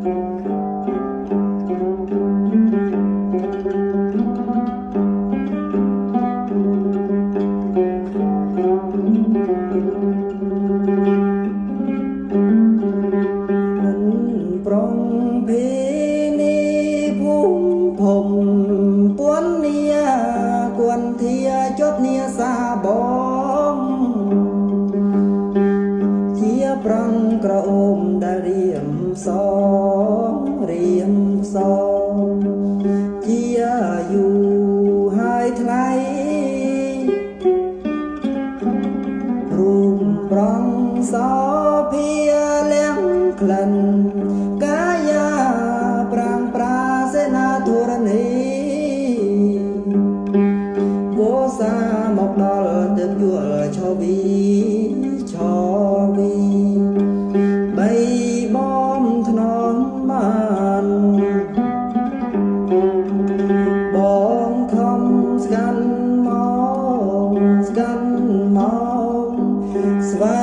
ប្រងភេនីភូមិភំពួននីគួនធាចត់នីសាបងជាប្រងក្រអូមដែលរៀមសងរៀមសងជាយូហើយថ្លៃរូបប្រងសភាលៀងក្លិនកាយាប្រាំងប្រាសេនាធរណីវោសាមកដល់ទឹកយល់ឆវីឆវីបីបំថ្នមបានបងខំស្កាន់មកស្កាន់មកស្វា